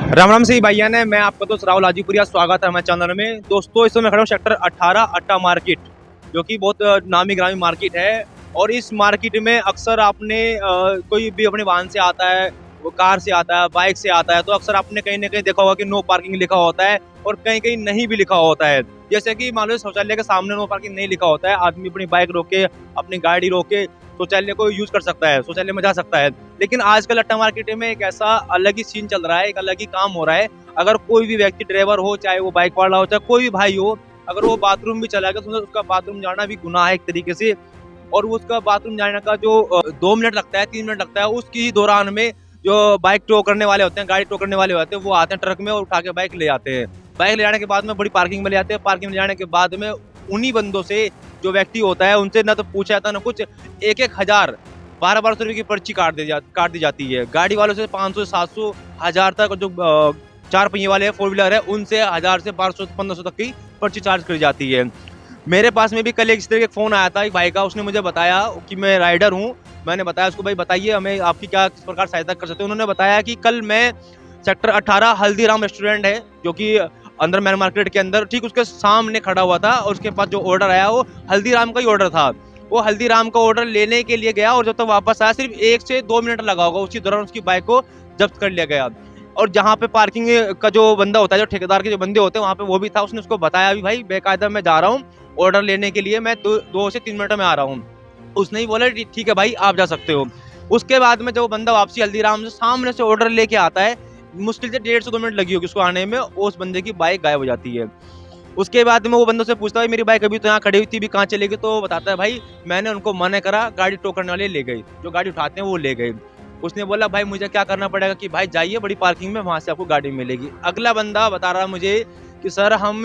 राम राम से भैया ने मैं आपका दोस्त राहुल हाजीपुरिया स्वागत है हमारे चैनल में। दोस्तों इस समय मैं खड़ा हूँ सेक्टर 18 अट्टा मार्केट, जो कि बहुत नामी ग्रामी मार्केट है। और इस मार्केट में अक्सर आपने कोई भी अपने वाहन से आता है, वो कार से आता है, बाइक से आता है, तो अक्सर आपने कहीं ना कहीं देखा होगा कि नो पार्किंग लिखा होता है और कहीं कहीं नहीं भी लिखा होता है। जैसे कि मान लो शौचालय के सामने नो पार्किंग नहीं लिखा होता है, आदमी अपनी बाइक रोके, अपनी गाड़ी रोके शौचालय को यूज कर सकता है, शौचालय में जा सकता है। लेकिन आजकल अट्टा मार्केट में एक ऐसा अलग ही सीन चल रहा है, एक अलग ही काम हो रहा है। अगर कोई भी व्यक्ति ड्राइवर हो, चाहे वो बाइक वाला हो, चाहे कोई भी भाई हो, अगर वो बाथरूम भी चला गया तो उसका बाथरूम जाना भी गुनाह है एक तरीके से। और उसका बाथरूम जाने का जो 2 मिनट लगता है, 3 मिनट लगता है, उसकी ही दौरान में जो बाइक टो करने वाले होते हैं, गाड़ी टो करने वाले होते हैं, वो आते हैं ट्रक में और उठा के बाइक ले जाते हैं। बाइक ले जाने के बाद में बड़ी पार्किंग में ले जाते हैं। पार्किंग में ले जाने के बाद में उन्हीं बंदों से, जो व्यक्ति होता है, उनसे ना तो पूछा जाता ना कुछ, 1-1 हजार 1200 रुपए की पर्ची काट दी जाती है। गाड़ी वालों से 500 700 1000 तक, जो 4 पहिए वाले हैं, 4 व्हीलर है, उनसे 1000 से 1200 1500 तक की पर्ची चार्ज करी जाती है। मेरे पास में भी कल एक इस तरह का फोन आया था एक भाई का। उसने मुझे बताया कि मैं राइडर हूँ। मैंने बताया उसको, भाई बताइए हमें आपकी क्या किस प्रकार सहायता कर सकते हैं। उन्होंने बताया कि कल मैं सेक्टर 18 हल्दीराम रेस्टोरेंट है, जो कि अंदर मैन मार्केट के अंदर ठीक उसके सामने खड़ा हुआ था, और उसके पास जो ऑर्डर आया वो हल्दीराम का ही ऑर्डर था। वो हल्दीराम का ऑर्डर लेने के लिए गया और जब तक वापस आया सिर्फ 1 से 2 मिनट लगा होगा, उसी दौरान उसकी बाइक को जब्त कर लिया गया। और जहाँ पे पार्किंग का जो बंदा होता है, जो ठेकेदार के जो बंदे होते हैं, वहाँ पे वो भी था। उसने उसको बताया भी, भाई बेकायदा मैं जा रहा हूँ ऑर्डर लेने के लिए, मैं 2 से 3 मिनट में आ रहा हूँ। उसने ही बोला ठीक है भाई आप जा सकते हो। उसके बाद में जब वो बंदा वापसी हल्दीराम से सामने से ऑर्डर लेके आता है, मुश्किल से 1.5 से 2 मिनट लगी होगी उसको आने में, उस बंदे की बाइक गायब हो जाती है। उसके बाद में वो बंदों से पूछता है, मेरी बाइक अभी तो यहाँ खड़ी हुई थी, भी कहाँ चलेगी? तो वो बताता है, भाई मैंने उनको मना करा, गाड़ी टो करने वाले ले गई, जो गाड़ी उठाते हैं वो ले गए। उसने बोला, भाई मुझे क्या करना पड़ेगा? कि भाई जाइए बड़ी पार्किंग में, वहां से आपको गाड़ी मिलेगी। अगला बंदा बता रहा मुझे कि सर हम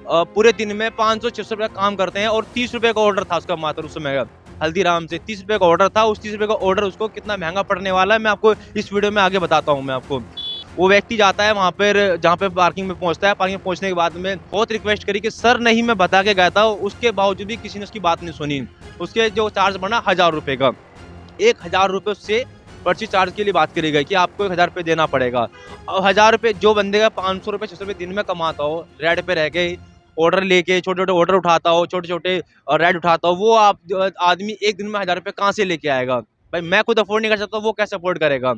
पूरे दिन में 500-600 रुपये काम करते हैं, और 30 रुपये का ऑर्डर था उसका मात्र उस समय। हल्दीराम से 30 रुपये का ऑर्डर था। उस 30 रुपये का ऑर्डर उसको कितना महंगा पड़ने वाला है, मैं आपको इस वीडियो में आगे बताता हूँ मैं आपको। वो व्यक्ति जाता है वहाँ पर, जहाँ पे पार्किंग में पहुँचता है। पार्किंग में पहुँचने के बाद में बहुत रिक्वेस्ट करी कि सर नहीं, मैं बता के गया था, उसके बावजूद भी किसी ने उसकी बात नहीं सुनी। उसके जो चार्ज बना 1000 रुपये का, 1000 रुपये उससे पर्ची चार्ज के लिए बात करी गई कि आपको 1000 रुपये देना पड़ेगा। और 1000 रुपये जो बंदे का 500 रुपये 600 रुपये दिन में कमाता हो, रेड पे रह के ऑर्डर लेके, छोटे छोटे ऑर्डर उठाता हो, छोटे छोटे रेड उठाता हो, वो आप आदमी एक दिन में 1000 रुपये कहाँ से लेके आएगा? भाई मैं खुद अफोर्ड नहीं कर सकता, वो कैसे अफोर्ड करेगा?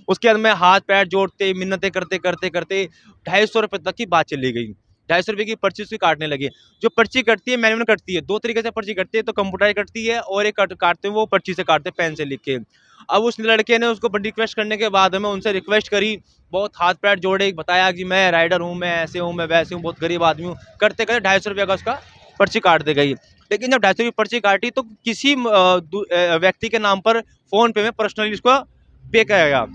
उसके बाद में हाथ पैर जोड़ते, मिन्नतें करते करते करते 250 रुपये तक की बात चली गई। 250 रुपये की पर्ची उसकी काटने लगी। जो पर्ची कटती है मैनुअल कटती है, दो तरीके से पर्ची कटती है, तो कंप्यूटराइज कटती है, और एक काटते हैं वो पर्ची से काटते हैं, पेन से लिख के। अब उस लड़के ने उसको रिक्वेस्ट करने के बाद में उनसे रिक्वेस्ट करी, बहुत हाथ पैर जोड़े, बताया कि मैं राइडर हूँ, मैं ऐसे हूँ, मैं वैसे हूँ, बहुत गरीब आदमी हूँ, करते करते 250 रुपये का उसका पर्ची काट दी गई। लेकिन जब 250 रुपये पर्ची काटी तो किसी व्यक्ति के नाम पर फोन पे में पर्सनली उसको पे किया गया।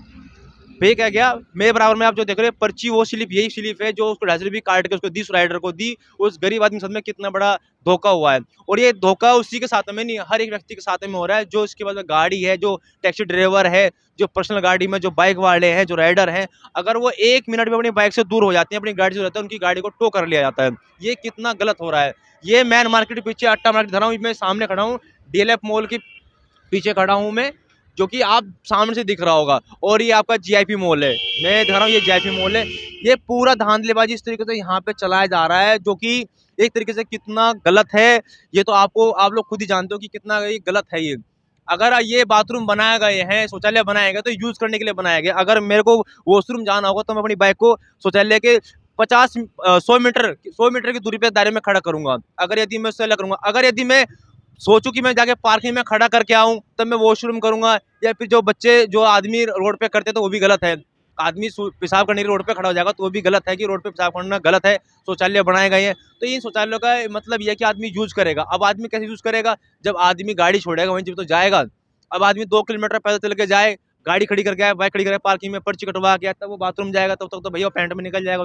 पे क्या गया, मेरे बराबर में आप जो देख रहे हैं पर्ची, वो स्लिप यही स्लिप है जो उसको 250 रुपये काट के उसको दी, उस राइडर को दी। उस गरीब आदमी के साथ में कितना बड़ा धोखा हुआ है। और ये धोखा उसी के साथ में नहीं, हर एक व्यक्ति के साथ में हो रहा है, जो इसके पास में गाड़ी है, जो टैक्सी ड्राइवर है, जो पर्सनल गाड़ी में जो बाइक वाले हैं, जो राइडर हैं, अगर वो 1 मिनट में अपनी बाइक से दूर हो जाती है, अपनी गाड़ी से रहता है, उनकी गाड़ी को टो कर लिया जाता है। ये कितना गलत हो रहा है। ये मैन मार्केट के पीछे अट्टा मार्केट धरा हूँ, मैं सामने खड़ा हूँ, डीएलएफ मॉल के पीछे खड़ा हूँ मैं, जो कि आप सामने से दिख रहा होगा। और ये आपका जीआईपी मॉल है, मैं दिखा रहा हूँ, ये जीआईपी मॉल है। ये पूरा धांधलेबाजी इस तरीके से यहाँ पे चलाया जा रहा है, जो कि एक तरीके से कितना गलत है। ये तो आप लोग खुद ही जानते हो कि कितना ये गलत है। ये अगर ये बाथरूम बनाए गए हैं, शौचालय बनाए गए, तो यूज करने के लिए बनाए गए। अगर मेरे को वॉशरूम जाना होगा तो मैं अपनी बाइक को शौचालय के 100 मीटर की दूरी पे दायरे में खड़ा करूंगा। अगर यदि मैं उससे अलग करूंगा, अगर यदि मैं सोचूं कि मैं जाके पार्किंग में खड़ा करके आऊं, तब मैं वॉशरूम करूंगा। या फिर जो बच्चे, जो आदमी रोड पे करते तो वो भी गलत है। आदमी पेशाब करने के लिए रोड पे खड़ा हो जाएगा तो वो भी गलत है, कि रोड पे पेशाब करना गलत है। शौचालय बनाए गए हैं तो इन शौचालयों का मतलब यह है कि आदमी यूज करेगा। अब आदमी कैसे यूज करेगा? जब आदमी गाड़ी छोड़ेगा वहीं जब तो जाएगा। अब आदमी 2 किलोमीटर पैदल चल के जाए, गाड़ी खड़ी करके आए, बाइक खड़ी करके पार्किंग में पर्ची कटवा के आए, तब वो बाथरूम जाएगा, तब तक तो भैया पैंट में निकल जाएगा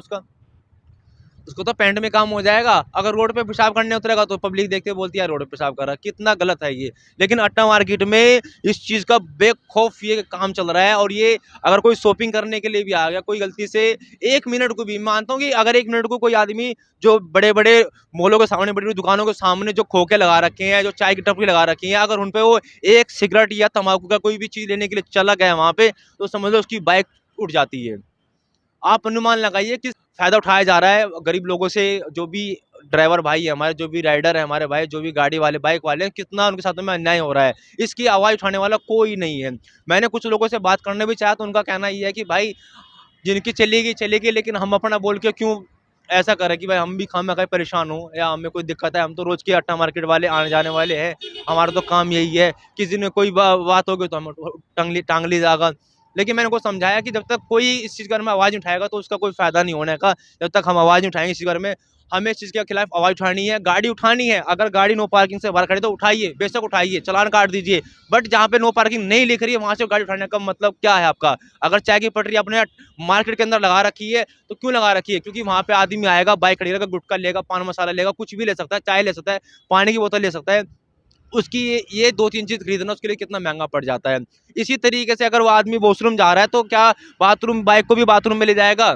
उसको तो पैंट में काम हो जाएगा। अगर रोड पे पेशाब करने उतरेगा तो पब्लिक देखते बोलती है रोड पे पेशाब कर रहा है, कितना गलत है ये। लेकिन अट्टा मार्केट में इस चीज का बेखौफ ये काम चल रहा है। और ये अगर कोई शॉपिंग करने के लिए भी आ गया, कोई गलती से 1 मिनट को भी, मानता हूँ कि अगर 1 मिनट को कोई आदमी जो बड़े बड़े मॉलों के सामने, बड़ी बड़ी दुकानों के सामने जो खोखे लगा रखे हैं, जो चाय की टपरी लगा रखी है, अगर उनपे वो एक सिगरेट या तम्बाकू का कोई भी चीज लेने के लिए चला गया वहां पे, तो समझ लो उसकी बाइक उठ जाती है। आप अनुमान लगाइए कि फायदा उठाया जा रहा है गरीब लोगों से, जो भी ड्राइवर भाई है हमारे, जो भी राइडर है हमारे भाई, जो भी गाड़ी वाले बाइक वाले हैं, कितना उनके साथ में अन्याय हो रहा है। इसकी आवाज़ उठाने वाला कोई नहीं है। मैंने कुछ लोगों से बात करने भी चाहा तो उनका कहना ये है कि भाई जिनकी चलेगी चलेगी, लेकिन हम अपना बोल के क्यों ऐसा करें कि भाई हम भी खामखा परेशान हो या हमें कोई दिक्कत है। हम तो रोज के अट्टा मार्केट वाले आने जाने वाले हैं, हमारा तो काम यही है। किसी ने कोई बात होगी तो हम टांगली जागा। लेकिन मैंने उनको समझाया कि जब तक कोई इस चीज़ के बारे में आवाज़ नहीं उठाएगा तो उसका कोई फायदा नहीं होने का। जब तक हम आवाज़ नहीं उठाएंगे इस बारे में, हमें इस चीज़ के खिलाफ आवाज़ उठानी है, गाड़ी उठानी है। अगर गाड़ी नो पार्किंग से बाहर खड़ी तो उठाइए, बेशक उठाइए, चालान काट दीजिए। बट जहाँ पे नो पार्किंग नहीं लिख रही है वहाँ से गाड़ी उठाने का मतलब क्या है आपका? अगर चाय की पटरी आपने मार्केट के अंदर लगा रखी है तो क्यों लगा रखी है? क्योंकि वहाँ पे आदमी आएगा, बाइक खड़ी रहेगा, गुटखा लेगा, पान मसाला लेगा, कुछ भी ले सकता है, चाय ले सकता है, पानी की बोतल ले सकता है। उसकी ये 2-3 चीज़ खरीदना उसके लिए कितना महँगा पड़ जाता है। इसी तरीके से अगर वो आदमी वॉशरूम जा रहा है तो क्या बाथरूम बाइक को भी बाथरूम में ले जाएगा?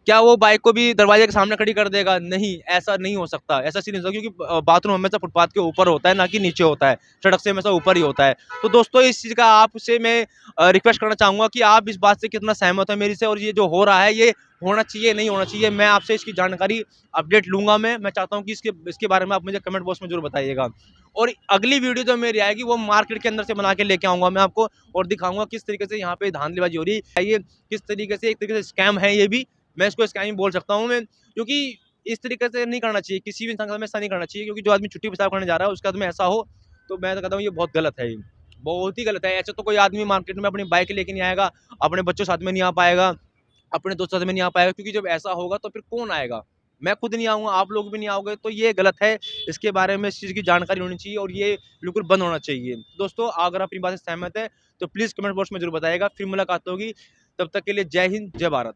क्या वो बाइक को भी दरवाजे के सामने खड़ी कर देगा? नहीं, ऐसा नहीं हो सकता, ऐसा सीन नहीं हो सकता, क्योंकि बाथरूम हमेशा फुटपाथ के ऊपर होता है, ना कि नीचे होता है, सड़क से हमेशा ऊपर ही होता है। तो दोस्तों इस चीज़ का आपसे मैं रिक्वेस्ट करना चाहूँगा कि आप इस बात से कितना सहमत हैं मेरी से, और ये जो हो रहा है ये होना चाहिए, नहीं होना चाहिए? मैं आपसे इसकी जानकारी अपडेट लूँगा मैं चाहता हूँ कि इसके बारे में आप मुझे कमेंट बॉक्स में ज़रूर बताइएगा। और अगली वीडियो जो मेरी आएगी वो मार्केट के अंदर से बना के लेके आऊँगा मैं आपको, और दिखाऊँगा किस तरीके से यहाँ पे धांधलीबाज़ी हो रही है, ये किस तरीके से एक तरीके से स्कैम है ये भी। मैं इसको स्कैम बोल सकता हूँ मैं, क्योंकि इस तरीके से नहीं करना चाहिए, किसी भी इंसान के साथ में ऐसा नहीं करना चाहिए, क्योंकि जो आदमी छुट्टी पेशाब करने जा रहा है उसके साथ में ऐसा हो तो मैं तो कहता हूँ ये बहुत गलत है, ये बहुत ही गलत है। ऐसे तो कोई आदमी मार्केट में अपनी बाइक लेके नहीं आएगा, अपने बच्चों साथ में नहीं आ पाएगा, अपने दोस्तों साथ में नहीं आ पाएगा, क्योंकि जब ऐसा होगा तो फिर कौन आएगा? मैं खुद नहीं आऊँगा, आप लोग भी नहीं आओगे, तो ये गलत है। इसके बारे में इस चीज़ की जानकारी होनी चाहिए और ये बिल्कुल बंद होना चाहिए। दोस्तों अगर आप अपनी बात से सहमत है तो प्लीज़ कमेंट बॉक्स में ज़रूर बताइएगा। फिर मुलाकात होगी, तब तक के लिए जय हिंद, जय भारत।